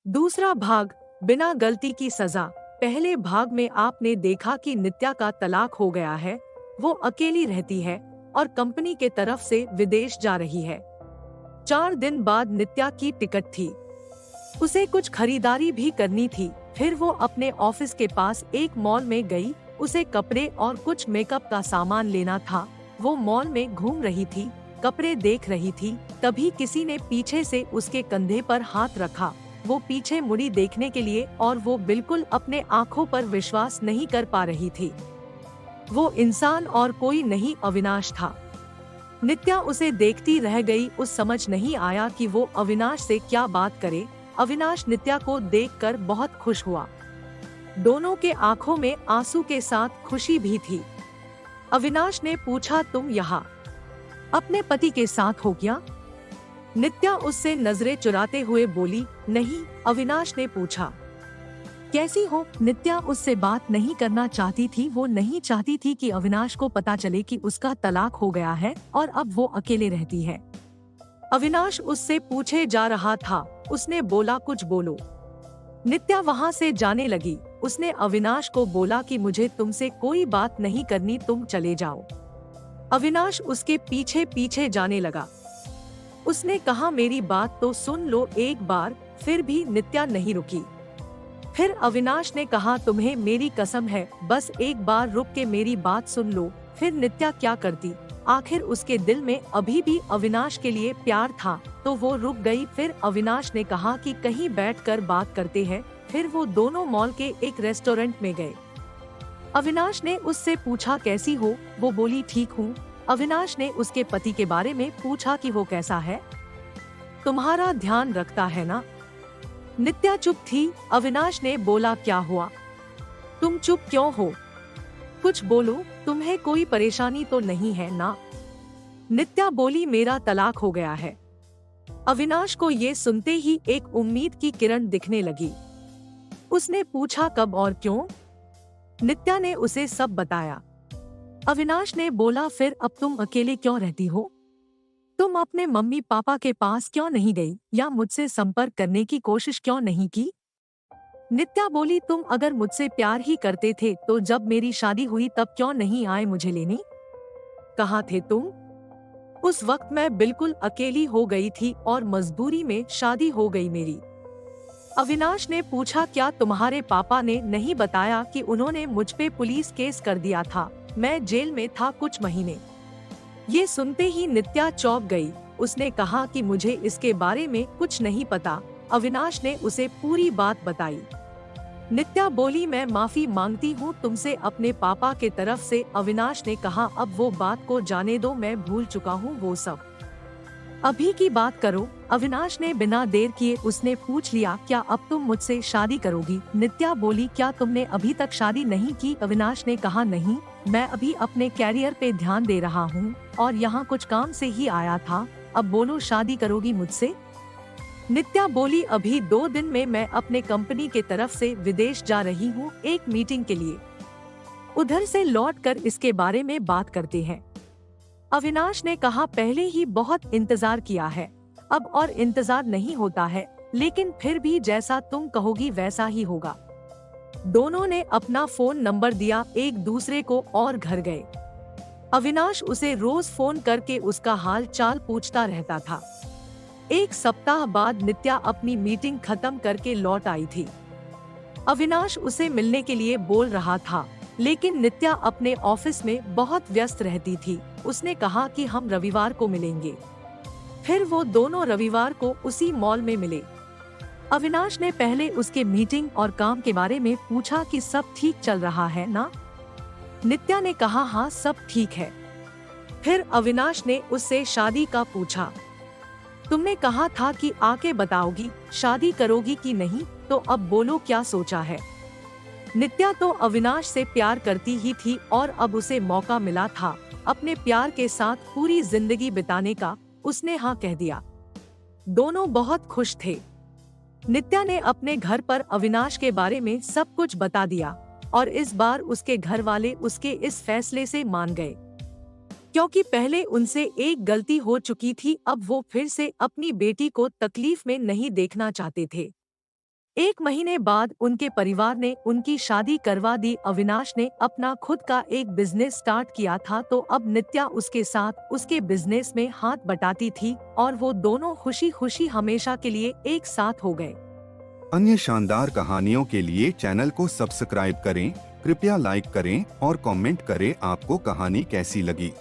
दूसरा भाग, बिना गलती की सजा। पहले भाग में आपने देखा कि नित्या का तलाक हो गया है, वो अकेली रहती है और कंपनी के तरफ से विदेश जा रही है। 4 दिन बाद नित्या की टिकट थी। उसे कुछ खरीदारी भी करनी थी। फिर वो अपने ऑफिस के पास एक मॉल में गई। उसे कपड़े और कुछ मेकअप का सामान लेना था। वो मॉल में घूम रही थी, कपड़े देख रही थी, तभी किसी ने पीछे से उसके कंधे पर हाथ रखा। वो पीछे मुड़ी देखने के लिए और वो बिल्कुल अपने आँखों पर विश्वास नहीं कर पा रही थी। वो इंसान और कोई नहीं अविनाश था। नित्या उसे देखती रह गई। उस समझ नहीं आया कि वो अविनाश से क्या बात करे। अविनाश नित्या को देखकर बहुत खुश हुआ। दोनों के आंखों में आंसू के साथ खुशी भी थी। अविनाश ने पूछा, तुम यहाँ अपने पति के साथ हो क्या? नित्या उससे नजरें चुराते हुए बोली, नहीं। अविनाश ने पूछा, कैसी हो? नित्या उससे बात नहीं करना चाहती थी। वो नहीं चाहती थी कि अविनाश को पता चले कि उसका तलाक हो गया है और अब वो अकेले रहती है। अविनाश उससे पूछे जा रहा था। उसने बोला, कुछ बोलो। नित्या वहाँ से जाने लगी। उसने अविनाश को बोला कि मुझे तुमसे कोई बात नहीं करनी, तुम चले जाओ। अविनाश उसके पीछे पीछे जाने लगा। उसने कहा, मेरी बात तो सुन लो एक बार। फिर भी नित्या नहीं रुकी। फिर अविनाश ने कहा, तुम्हें मेरी कसम है, बस एक बार रुक के मेरी बात सुन लो। फिर नित्या क्या करती? आखिर उसके दिल में अभी भी अविनाश के लिए प्यार था, तो वो रुक गई। फिर अविनाश ने कहा कि कहीं बैठकर बात करते हैं। फिर वो दोनों मॉल के एक रेस्टोरेंट में गए। अविनाश ने उससे पूछा, कैसी हो? वो बोली, ठीक हूँ। अविनाश ने उसके पति के बारे में पूछा कि वो कैसा है, तुम्हारा ध्यान रखता है ना? नित्या चुप थी। अविनाश ने बोला, क्या हुआ? तुम चुप क्यों हो? कुछ बोलो, तुम्हें कोई परेशानी तो नहीं है ना? नित्या बोली, मेरा तलाक हो गया है। अविनाश को ये सुनते ही एक उम्मीद की किरण दिखने लगी। उसने पूछा, कब और क्यों? नित्या ने उसे सब बताया। अविनाश ने बोला, फिर अब तुम अकेले क्यों रहती हो? तुम अपने मम्मी पापा के पास क्यों नहीं गई या मुझसे संपर्क करने की कोशिश क्यों नहीं की? नित्या बोली, तुम अगर मुझसे प्यार ही करते थे तो जब मेरी शादी हुई तब क्यों नहीं आए मुझे लेने? कहाँ थे तुम? उस वक्त मैं बिल्कुल अकेली हो गई थी और मजबूरी में शादी हो गई मेरी। अविनाश ने पूछा, क्या तुम्हारे पापा ने नहीं बताया कि उन्होंने मुझ पे पुलिस केस कर दिया था? मैं जेल में था कुछ महीने। ये सुनते ही नित्या चौंक गई। उसने कहा कि मुझे इसके बारे में कुछ नहीं पता। अविनाश ने उसे पूरी बात बताई। नित्या बोली, मैं माफी मांगती हूँ तुमसे अपने पापा के तरफ से। अविनाश ने कहा, अब वो बात को जाने दो, मैं भूल चुका हूँ वो सब। अभी की बात करो। अविनाश ने बिना देर किए उसने पूछ लिया, क्या अब तुम मुझसे शादी करोगी? नित्या बोली, क्या तुमने अभी तक शादी नहीं की? अविनाश ने कहा, नहीं, मैं अभी अपने कैरियर पे ध्यान दे रहा हूँ और यहाँ कुछ काम से ही आया था। अब बोलो, शादी करोगी मुझसे? नित्या बोली, अभी 2 दिन में मैं अपने कंपनी के तरफ से विदेश जा रही हूँ एक मीटिंग के लिए। उधर से लौटकर इसके बारे में बात करते हैं। अविनाश ने कहा, पहले ही बहुत इंतजार किया है, अब और इंतजार नहीं होता है, लेकिन फिर भी जैसा तुम कहोगी वैसा ही होगा। दोनों ने अपना फोन नंबर दिया एक दूसरे को और घर गए। अविनाश उसे रोज फोन करके उसका हाल चाल पूछता रहता था। एक सप्ताह बाद नित्या अपनी मीटिंग खत्म करके लौट आई थी। अविनाश उसे मिलने के लिए बोल रहा था, लेकिन नित्या अपने ऑफिस में बहुत व्यस्त रहती थी। उसने कहा कि हम रविवार को मिलेंगे। फिर वो दोनों रविवार को उसी मॉल में मिले। अविनाश ने पहले उसके मीटिंग और काम के बारे में पूछा कि सब ठीक चल रहा है ना? नित्या ने कहा, हाँ सब ठीक है। फिर अविनाश ने उससे शादी का पूछा। तुमने कहा था कि आके बताओगी, शादी करोगी कि नहीं, तो अब बोलो क्या सोचा है? नित्या तो अविनाश से प्यार करती ही थी और अब उसे मौका मिला था अपने प्यार के साथ पूरी जिंदगी बिताने का। उसने हाँ कह दिया। दोनों बहुत खुश थे। नित्या ने अपने घर पर अविनाश के बारे में सब कुछ बता दिया और इस बार उसके घर वाले उसके इस फैसले से मान गए, क्योंकि पहले उनसे एक गलती हो चुकी थी। अब वो फिर से अपनी बेटी को तकलीफ में नहीं देखना चाहते थे। 1 महीने बाद उनके परिवार ने उनकी शादी करवा दी। अविनाश ने अपना खुद का एक बिजनेस स्टार्ट किया था, तो अब नित्या उसके साथ उसके बिजनेस में हाथ बटाती थी और वो दोनों खुशी खुशी हमेशा के लिए एक साथ हो गए। अन्य शानदार कहानियों के लिए चैनल को सब्सक्राइब करें, कृपया लाइक करें और कमेंट करें आपको कहानी कैसी लगी।